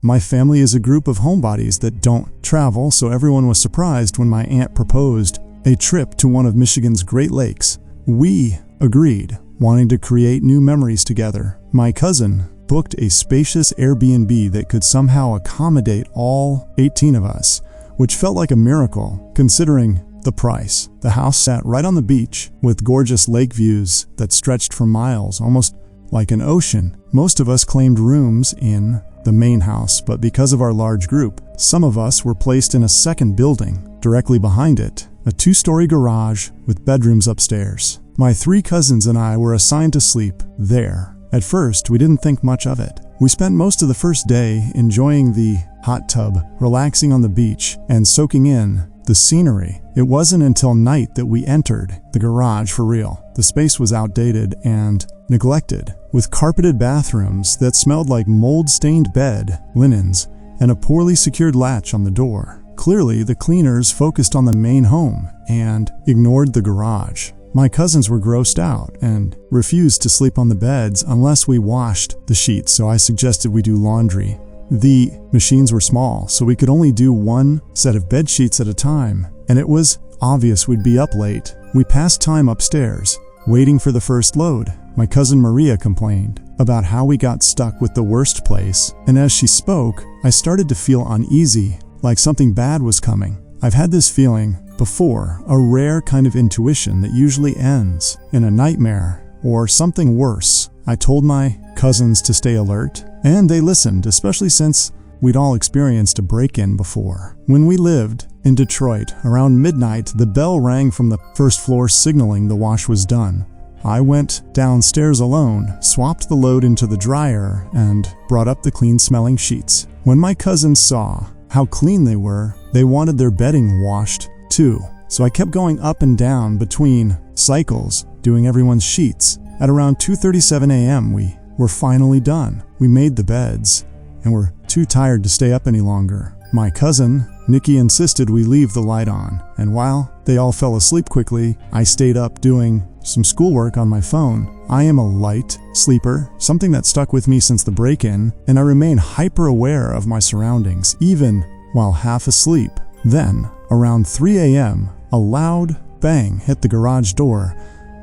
My family is a group of homebodies that don't travel, so everyone was surprised when my aunt proposed a trip to one of Michigan's Great Lakes. We agreed, wanting to create new memories together. My cousin booked a spacious Airbnb that could somehow accommodate all 18 of us, which felt like a miracle considering the price. The house sat right on the beach with gorgeous lake views that stretched for miles, almost like an ocean. Most of us claimed rooms in the main house, but because of our large group, some of us were placed in a second building. Directly behind it, a 2-story garage with bedrooms upstairs. My 3 cousins and I were assigned to sleep there. At first, we didn't think much of it. We spent most of the first day enjoying the hot tub, relaxing on the beach, and soaking in the scenery. It wasn't until night that we entered the garage for real. The space was outdated and neglected, with carpeted bathrooms that smelled like mold-stained bed linens and a poorly secured latch on the door. Clearly, the cleaners focused on the main home and ignored the garage. My cousins were grossed out and refused to sleep on the beds unless we washed the sheets, so I suggested we do laundry. The machines were small, so we could only do 1 set of bed sheets at a time, and it was obvious we'd be up late. We passed time upstairs, waiting for the first load. My cousin Maria complained about how we got stuck with the worst place, and as she spoke, I started to feel uneasy, like something bad was coming. I've had this feeling before, a rare kind of intuition that usually ends in a nightmare or something worse. I told my cousins to stay alert, and they listened, especially since we'd all experienced a break-in before. When we lived in Detroit, around midnight, the bell rang from the first floor signaling the wash was done. I went downstairs alone, swapped the load into the dryer, and brought up the clean-smelling sheets. When my cousins saw how clean they were, they wanted their bedding washed too. So I kept going up and down between cycles, doing everyone's sheets. At around 2:37 a.m., we were finally done. We made the beds and were too tired to stay up any longer. My cousin, Nikki, insisted we leave the light on, and while they all fell asleep quickly, I stayed up doing some schoolwork on my phone. I am a light sleeper, something that stuck with me since the break-in, and I remain hyper-aware of my surroundings, even while half asleep. Then, around 3 a.m., a loud bang hit the garage door,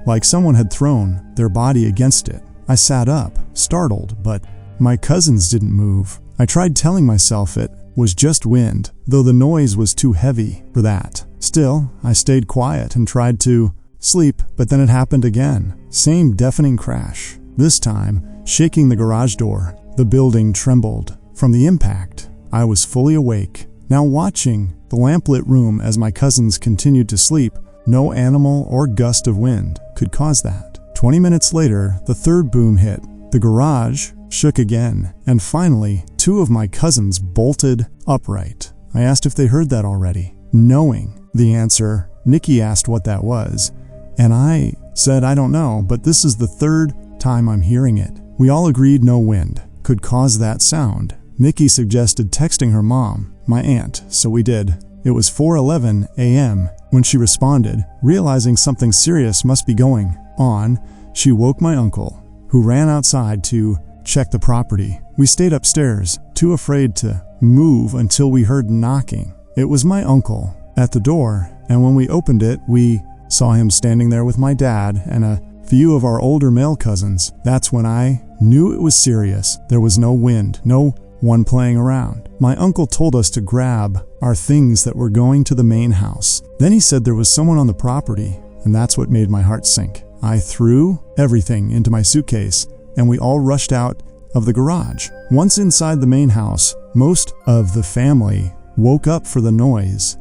like someone had thrown their body against it. I sat up, startled, but my cousins didn't move. I tried telling myself it was just wind, though the noise was too heavy for that. Still, I stayed quiet and tried to sleep, but then it happened again. Same deafening crash, this time shaking the garage door. The building trembled from the impact. I was fully awake, now watching the lamplit room as my cousins continued to sleep. No animal or gust of wind could cause that. 20 minutes later, the third boom hit. The garage shook again, and finally, 2 of my cousins bolted upright. I asked if they heard that already. Knowing the answer, Nikki asked what that was, and I said I don't know, but this is the 3rd time I'm hearing it. We all agreed no wind could cause that sound. Nikki suggested texting her mom, my aunt, so we did. It was 4:11 a.m. when she responded. Realizing something serious must be going on, she woke my uncle, who ran outside to check the property. We stayed upstairs, too afraid to move until we heard knocking. It was my uncle at the door, and when we opened it, we saw him standing there with my dad and a few of our older male cousins. That's when I knew it was serious. There was no wind, no one playing around. My uncle told us to grab our things that were going to the main house. Then he said there was someone on the property, and that's what made my heart sink. I threw everything into my suitcase, and we all rushed out of the garage. Once inside the main house, most of the family woke up for the noise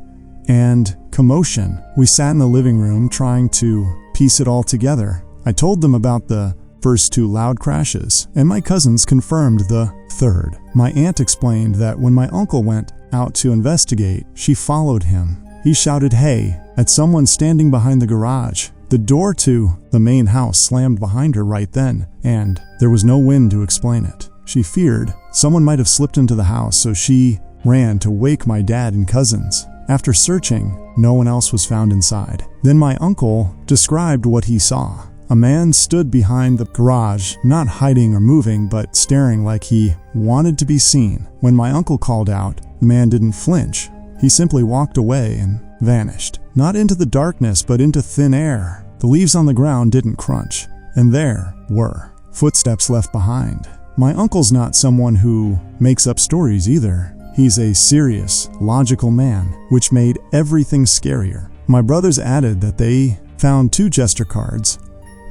and commotion. We sat in the living room trying to piece it all together. I told them about the first 2 loud crashes, and my cousins confirmed the 3rd. My aunt explained that when my uncle went out to investigate, she followed him. He shouted "Hey" at someone standing behind the garage. The door to the main house slammed behind her right then, and there was no wind to explain it. She feared someone might have slipped into the house, so she ran to wake my dad and cousins. After searching, no one else was found inside. Then my uncle described what he saw. a man stood behind the garage, not hiding or moving, but staring like he wanted to be seen. When my uncle called out, the man didn't flinch. He simply walked away and vanished. Not into the darkness, but into thin air. The leaves on the ground didn't crunch, and there were footsteps left behind. My uncle's not someone who makes up stories either. He's a serious, logical man, which made everything scarier. My brothers added that they found 2 jester cards,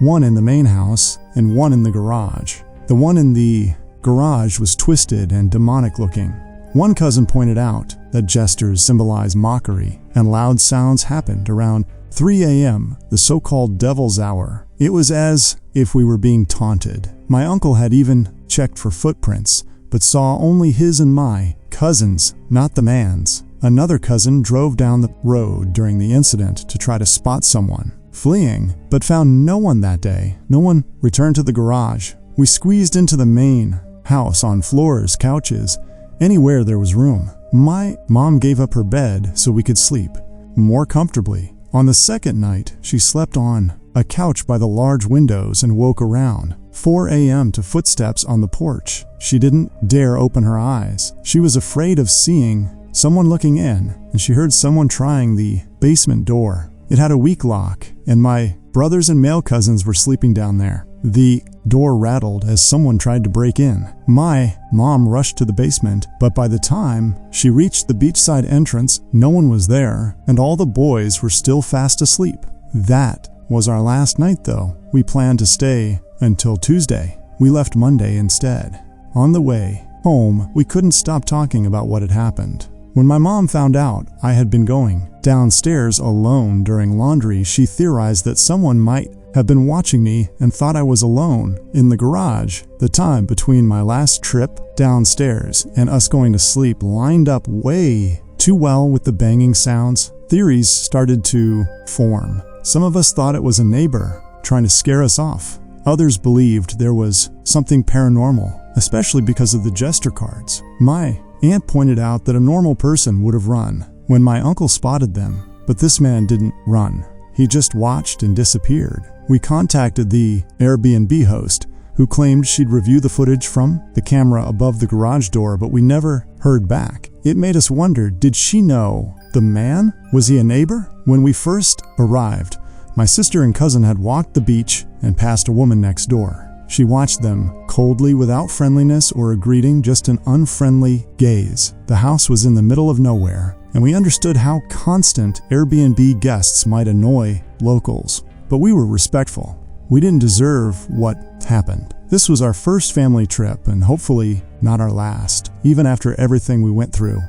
one in the main house and one in the garage. The one in the garage was twisted and demonic looking. One cousin pointed out that jesters symbolize mockery, and loud sounds happened around 3 a.m., the so-called devil's hour. It was as if we were being taunted. My uncle had even checked for footprints, but saw only his and my cousins, not the man's. Another cousin drove down the road during the incident to try to spot someone fleeing, but found no one that day. No one returned to the garage. We squeezed into the main house on floors, couches, anywhere there was room. My mom gave up her bed so we could sleep more comfortably. On the second night, she slept on a couch by the large windows and woke around 4 a.m. to footsteps on the porch. She didn't dare open her eyes. She was afraid of seeing someone looking in, and she heard someone trying the basement door. It had a weak lock, and my brothers and male cousins were sleeping down there. The door rattled as someone tried to break in. My mom rushed to the basement, but by the time she reached the beachside entrance, no one was there, and all the boys were still fast asleep. That was our last night, though. We planned to stay until Tuesday. We left Monday instead. On the way home, we couldn't stop talking about what had happened. When my mom found out I had been going downstairs alone during laundry, she theorized that someone might have been watching me and thought I was alone in the garage. The time between my last trip downstairs and us going to sleep lined up way too well with the banging sounds. Theories started to form. Some of us thought it was a neighbor trying to scare us off. Others believed there was something paranormal, especially because of the jester cards. My aunt pointed out that a normal person would have run when my uncle spotted them, but this man didn't run. He just watched and disappeared. We contacted the Airbnb host, who claimed she'd review the footage from the camera above the garage door, but we never heard back. It made us wonder, did she know the man? Was he a neighbor? When we first arrived, my sister and cousin had walked the beach and passed a woman next door. She watched them coldly, without friendliness or a greeting, just an unfriendly gaze. The house was in the middle of nowhere, and we understood how constant Airbnb guests might annoy locals. But we were respectful. We didn't deserve what happened. This was our first family trip, and hopefully not our last, even after everything we went through.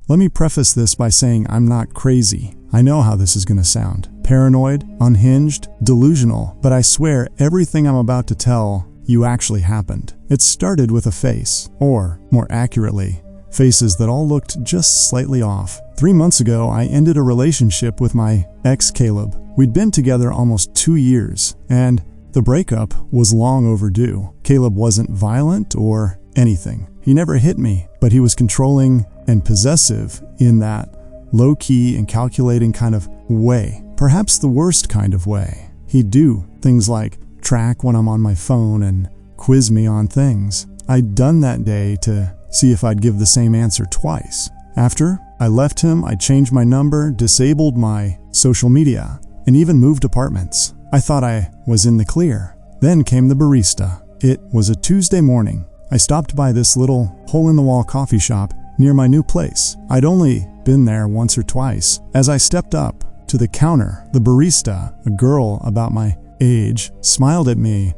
Let me preface this by saying I'm not crazy. I know how this is going to sound. Paranoid, unhinged, delusional, but I swear everything I'm about to tell you actually happened. It started with a face, or more accurately, faces that all looked just slightly off. 3 months ago, I ended a relationship with my ex Caleb. We'd been together almost 2 years, and the breakup was long overdue. Caleb wasn't violent or anything. He never hit me, but he was controlling and possessive in that low-key and calculating kind of way. Perhaps the worst kind of way. He'd do things like track when I'm on my phone and quiz me on things. I'd done that day to see if I'd give the same answer twice. After I left him, I changed my number, disabled my social media, and even moved apartments. I thought I was in the clear. Then came the barista. It was a Tuesday morning. I stopped by this little hole-in-the-wall coffee shop near my new place. I'd only been there once or twice. As I stepped up to the counter, the barista, a girl about my age, smiled at me,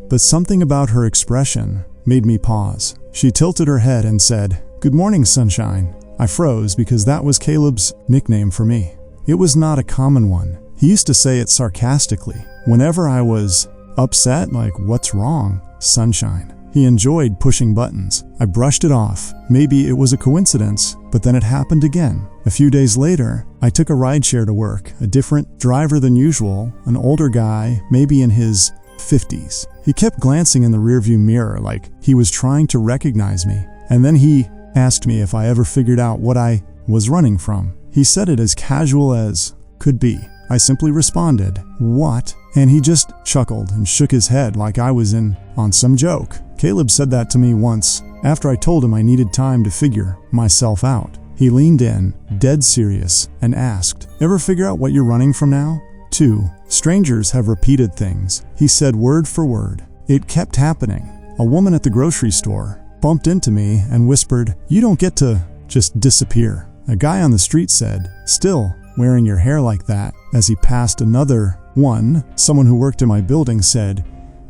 but something about her expression made me pause. She tilted her head and said, "Good morning, sunshine." I froze because that was Caleb's nickname for me. It was not a common one. He used to say it sarcastically. Whenever I was upset, like, "What's wrong?" "Sunshine." He enjoyed pushing buttons. I brushed it off. Maybe it was a coincidence, but then it happened again. A few days later, I took a rideshare to work. A different driver than usual, an older guy, maybe in his 50s. He kept glancing in the rearview mirror like he was trying to recognize me, and then he asked me if I ever figured out what I was running from. He said it as casual as could be. I simply responded, "What?" And he just chuckled and shook his head like I was in on some joke. Caleb said that to me once after I told him I needed time to figure myself out. He leaned in, dead serious, and asked, "Ever figure out what you're running from now?" 2. Strangers have repeated things. He said word for word. It kept happening. A woman at the grocery store bumped into me and whispered, "You don't get to just disappear." A guy on the street said, "Still wearing your hair like that," as he passed another one. Someone who worked in my building said,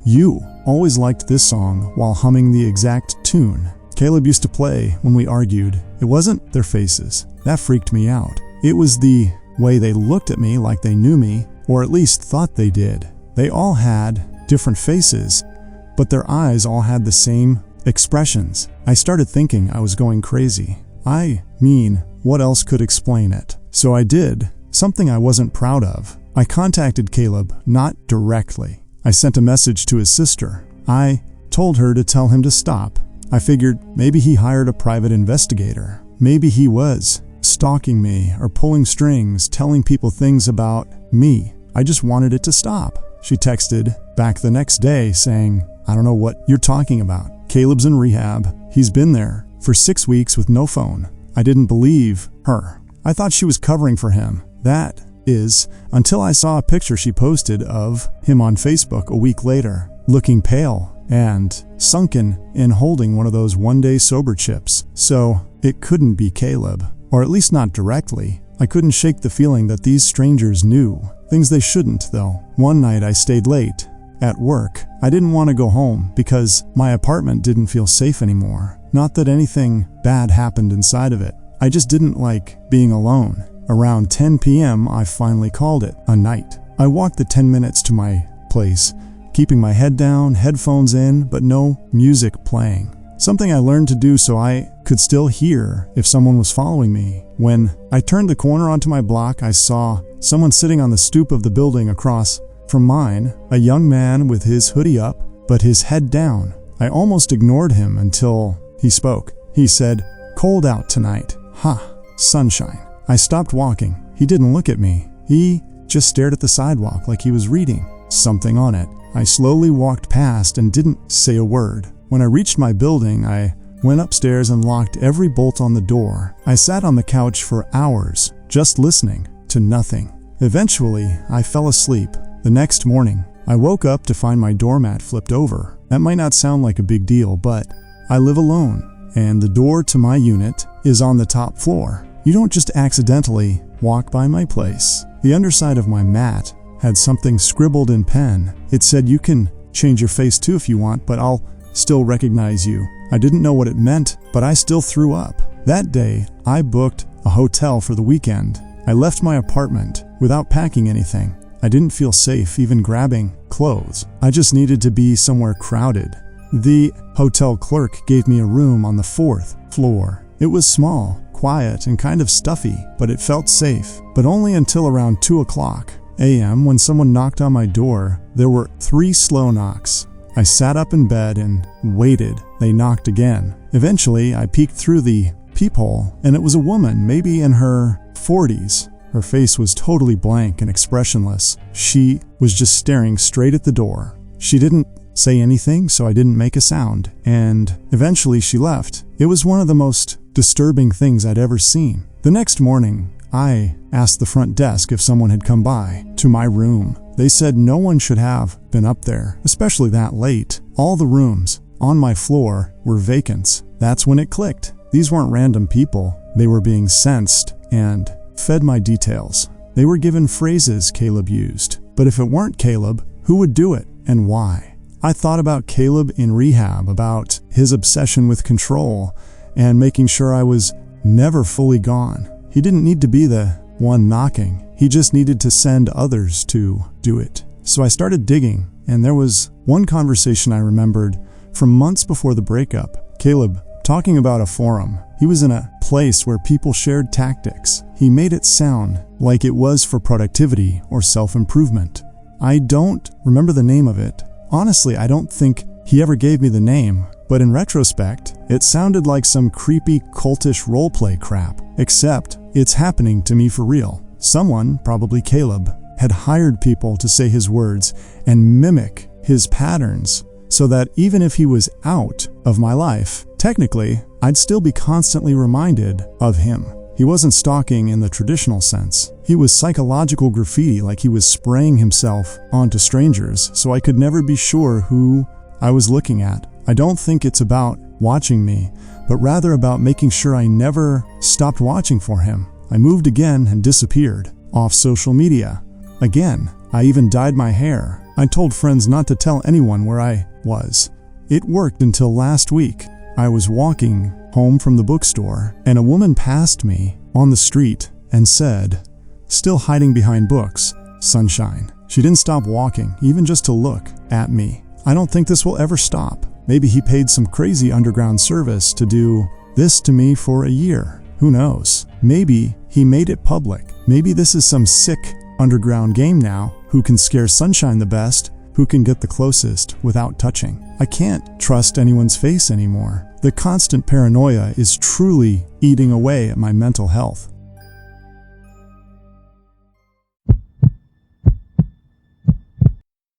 "You always liked this song," while humming the exact tune Caleb used to play when we argued. It wasn't their faces. That freaked me out. It was the way they looked at me like they knew me, or at least thought they did. They all had different faces, but their eyes all had the same expressions. I started thinking I was going crazy. I mean, what else could explain it? So I did something I wasn't proud of. I contacted Caleb, not directly. I sent a message to his sister. I told her to tell him to stop. I figured maybe he hired a private investigator. Maybe he was stalking me or pulling strings, telling people things about me. I just wanted it to stop. She texted back the next day saying, "I don't know what you're talking about. Caleb's in rehab. He's been there for 6 weeks with no phone." I didn't believe her. I thought she was covering for him. That is, until I saw a picture she posted of him on Facebook a week later, looking pale and sunken and holding one of those one-day sober chips. So it couldn't be Caleb, or at least not directly. I couldn't shake the feeling that these strangers knew. Things they shouldn't, though. One night I stayed late at work. I didn't want to go home because my apartment didn't feel safe anymore. Not that anything bad happened inside of it. I just didn't like being alone. Around 10 p.m., I finally called it a night. I walked the 10 minutes to my place, keeping my head down, headphones in, but no music playing. Something I learned to do so I could still hear if someone was following me. When I turned the corner onto my block, I saw someone sitting on the stoop of the building across from mine, a young man with his hoodie up, but his head down. I almost ignored him until he spoke. He said, "Cold out tonight." Ha, sunshine. I stopped walking. He didn't look at me. He just stared at the sidewalk like he was reading something on it. I slowly walked past and didn't say a word. When I reached my building, I went upstairs and locked every bolt on the door. I sat on the couch for hours, just listening to nothing. Eventually, I fell asleep. The next morning, I woke up to find my doormat flipped over. That might not sound like a big deal, but I live alone, and the door to my unit is on the top floor. You don't just accidentally walk by my place. The underside of my mat had something scribbled in pen. It said, "You can change your face too if you want, but I'll still recognize you." I didn't know what it meant, but I still threw up. That day, I booked a hotel for the weekend. I left my apartment without packing anything. I didn't feel safe even grabbing clothes. I just needed to be somewhere crowded. The hotel clerk gave me a room on the 4th floor. It was small, quiet, and kind of stuffy, but it felt safe. But only until around 2 a.m. when someone knocked on my door. There were 3 slow knocks. I sat up in bed and waited. They knocked again. Eventually, I peeked through the peephole, and it was a woman, maybe in her 40s. Her face was totally blank and expressionless. She was just staring straight at the door. She didn't say anything, so I didn't make a sound, and eventually she left. It was one of the most disturbing things I'd ever seen. The next morning, I asked the front desk if someone had come by to my room. They said no one should have been up there, especially that late. All the rooms on my floor were vacant. That's when it clicked. These weren't random people. They were being sensed and fed my details. They were given phrases Caleb used. But if it weren't Caleb, who would do it and why? I thought about Caleb in rehab, about his obsession with control and making sure I was never fully gone. He didn't need to be the one knocking. He just needed to send others to do it. So I started digging, and there was one conversation I remembered from months before the breakup. Caleb talking about a forum. He was in a place where people shared tactics. He made it sound like it was for productivity or self-improvement. I don't remember the name of it. Honestly, I don't think he ever gave me the name. but in retrospect, it sounded like some creepy cultish roleplay crap, except it's happening to me for real. Someone, probably Caleb, had hired people to say his words and mimic his patterns so that even if he was out of my life, technically, I'd still be constantly reminded of him. He wasn't stalking in the traditional sense. He was psychological graffiti, like he was spraying himself onto strangers, so I could never be sure who I was looking at. I don't think it's about watching me, but rather about making sure I never stopped watching for him. I moved again and disappeared off social media. Again, I even dyed my hair. I told friends not to tell anyone where I was. It worked until last week. I was walking home from the bookstore, and a woman passed me on the street and said, still hiding behind books, "Sunshine." She didn't stop walking, even just to look at me. I don't think this will ever stop. Maybe he paid some crazy underground service to do this to me for a year. Who knows? Maybe he made it public. Maybe this is some sick underground game now. Who can scare Sunshine the best? Who can get the closest without touching? I can't trust anyone's face anymore. The constant paranoia is truly eating away at my mental health.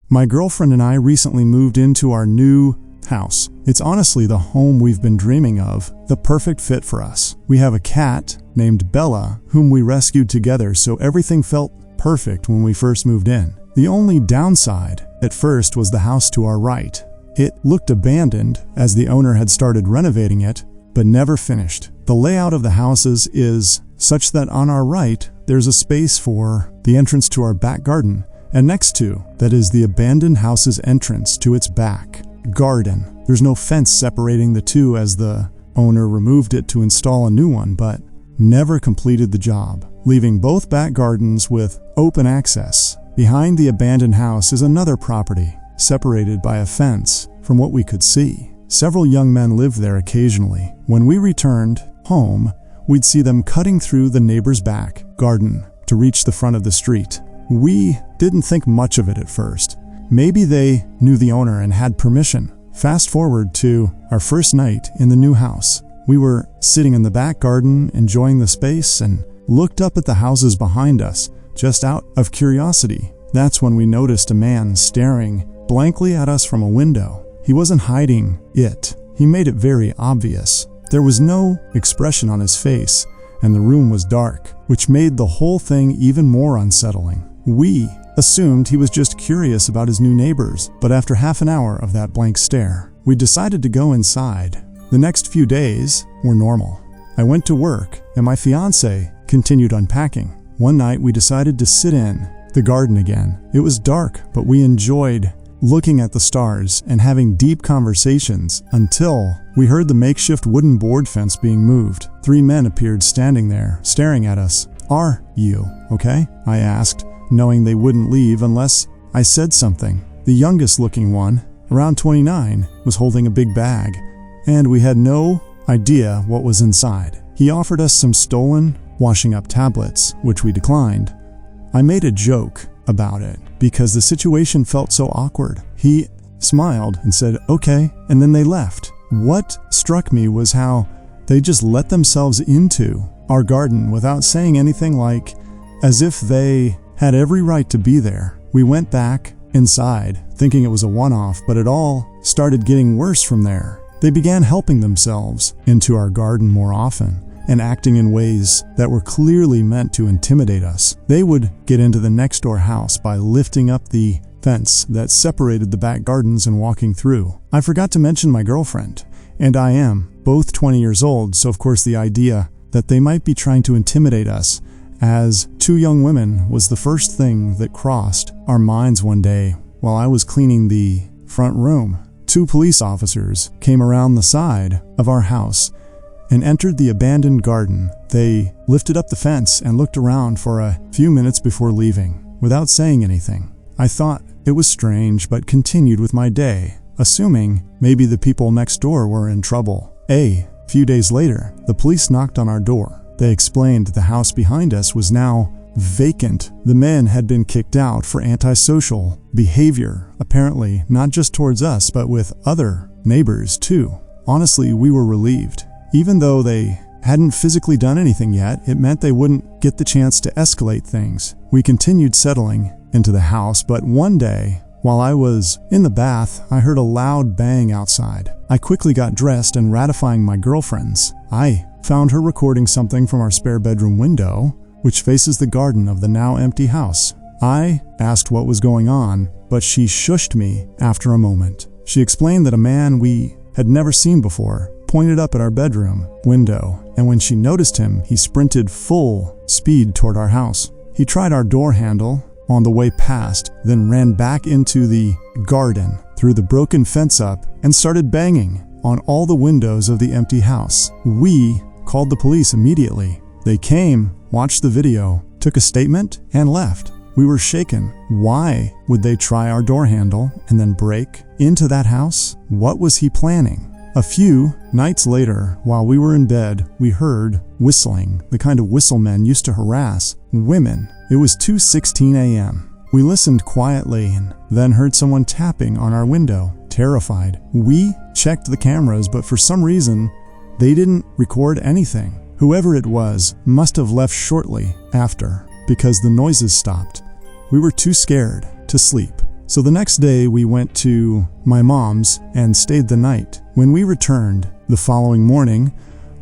My girlfriend and I recently moved into our new house. It's honestly the home we've been dreaming of, the perfect fit for us. We have a cat named Bella, whom we rescued together, so everything felt perfect when we first moved in. The only downside at first was the house to our right. It looked abandoned as the owner had started renovating it, but never finished. The layout of the houses is such that on our right, there's a space for the entrance to our back garden, and next to that is the abandoned house's entrance to its back garden. There's no fence separating the two as the owner removed it to install a new one, but never completed the job, leaving both back gardens with open access. Behind the abandoned house is another property, separated by a fence from what we could see. Several young men lived there occasionally. When we returned home, we'd see them cutting through the neighbor's back garden to reach the front of the street. We didn't think much of it at first. Maybe they knew the owner and had permission. Fast forward to our first night in the new house. We were sitting in the back garden, enjoying the space, and looked up at the houses behind us, just out of curiosity. That's when we noticed a man staring blankly at us from a window. He wasn't hiding it. He made it very obvious. There was no expression on his face, and the room was dark, which made the whole thing even more unsettling. We assumed he was just curious about his new neighbors, but after half an hour of that blank stare, we decided to go inside. The next few days were normal. I went to work, and my fiance continued unpacking. One night, we decided to sit in the garden again. It was dark, but we enjoyed looking at the stars and having deep conversations until we heard the makeshift wooden board fence being moved. 3 men appeared standing there, staring at us. "Are you okay?" I asked, knowing they wouldn't leave unless I said something. The youngest looking one, around 29, was holding a big bag, and we had no idea what was inside. He offered us some stolen washing up tablets, which we declined. I made a joke about it because the situation felt so awkward. He smiled and said, "Okay," and then they left. What struck me was how they just let themselves into our garden without saying anything, like as if they had every right to be there. We went back inside, thinking it was a one-off, but it all started getting worse from there. They began helping themselves into our garden more often and acting in ways that were clearly meant to intimidate us. They would get into the next door house by lifting up the fence that separated the back gardens and walking through. I forgot to mention my girlfriend, and I am both 20 years old, so of course the idea that they might be trying to intimidate us as 2 young women was the first thing that crossed our minds one day while I was cleaning the front room. 2 police officers came around the side of our house and entered the abandoned garden. They lifted up the fence and looked around for a few minutes before leaving, without saying anything. I thought it was strange, but continued with my day, assuming maybe the people next door were in trouble. A few days later, the police knocked on our door. They explained the house behind us was now vacant. The men had been kicked out for antisocial behavior, apparently not just towards us, but with other neighbors too. Honestly, we were relieved. Even though they hadn't physically done anything yet, it meant they wouldn't get the chance to escalate things. We continued settling into the house, but one day, while I was in the bath, I heard a loud bang outside. I quickly got dressed and ratifying my girlfriends. I found her recording something from our spare bedroom window, which faces the garden of the now empty house. I asked what was going on, but she shushed me after a moment. She explained that a man we had never seen before pointed up at our bedroom window, and when she noticed him, he sprinted full speed toward our house. He tried our door handle on the way past, then ran back into the garden, threw the broken fence up, and started banging on all the windows of the empty house. We called the police immediately. They came, watched the video, took a statement, and left. We were shaken. Why would they try our door handle and then break into that house? What was he planning? A few nights later, while we were in bed, we heard whistling, the kind of whistle men used to harass women. It was 2:16 a.m. We listened quietly and then heard someone tapping on our window. Terrified, we checked the cameras, but for some reason, they didn't record anything. Whoever it was must have left shortly after, because the noises stopped. We were too scared to sleep. So the next day we went to my mom's and stayed the night. When we returned the following morning,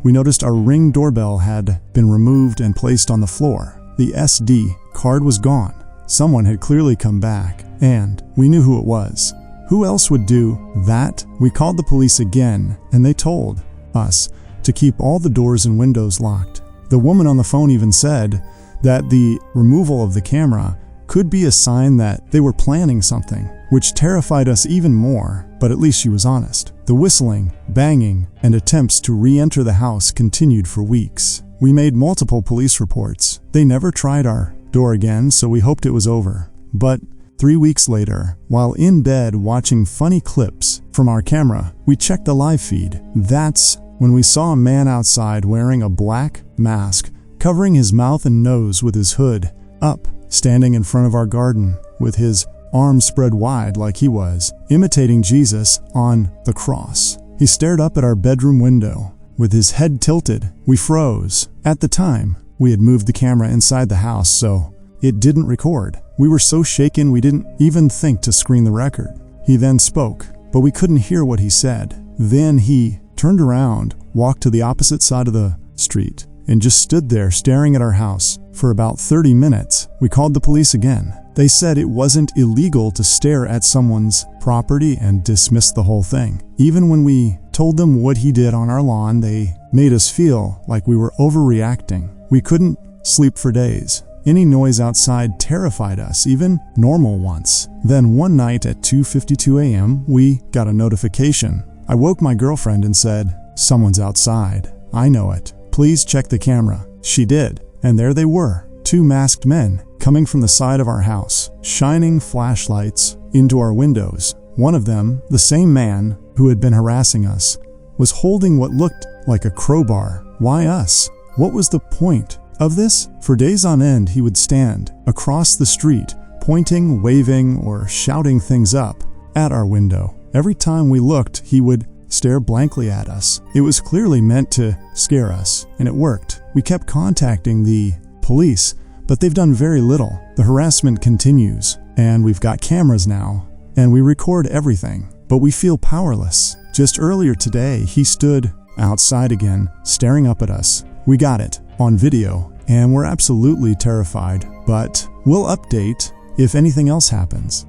we noticed our Ring doorbell had been removed and placed on the floor. The SD card was gone. Someone had clearly come back, and we knew who it was. Who else would do that? We called the police again, and they told us to keep all the doors and windows locked. The woman on the phone even said that the removal of the camera could be a sign that they were planning something, which terrified us even more, but at least she was honest. The whistling, banging, and attempts to re-enter the house continued for weeks. We made multiple police reports. They never tried our door again, so we hoped it was over. But 3 weeks later, while in bed watching funny clips from our camera, we checked the live feed. That's when we saw a man outside wearing a black mask, covering his mouth and nose with his hood up, standing in front of our garden with his arms spread wide like he was, imitating Jesus on the cross. He stared up at our bedroom window with his head tilted. We froze. At the time, we had moved the camera inside the house, so it didn't record. We were so shaken we didn't even think to screen the record. He then spoke, but we couldn't hear what he said. Then he turned around, walked to the opposite side of the street, and just stood there staring at our house for about 30 minutes. We called the police again. They said it wasn't illegal to stare at someone's property and dismissed the whole thing. Even when we told them what he did on our lawn, they made us feel like we were overreacting. We couldn't sleep for days. Any noise outside terrified us, even normal ones. Then one night at 2:52 a.m., we got a notification. I woke my girlfriend and said, "Someone's outside. I know it. Please check the camera." She did, and there they were, 2 masked men coming from the side of our house, shining flashlights into our windows. One of them, the same man who had been harassing us, was holding what looked like a crowbar. Why us? What was the point of this? For days on end, he would stand across the street, pointing, waving, or shouting things up at our window. Every time we looked, he would stare blankly at us. It was clearly meant to scare us, and it worked. We kept contacting the police, but they've done very little. The harassment continues, and we've got cameras now, and we record everything, but we feel powerless. Just earlier today, he stood outside again, staring up at us. We got it on video, and we're absolutely terrified, but we'll update if anything else happens.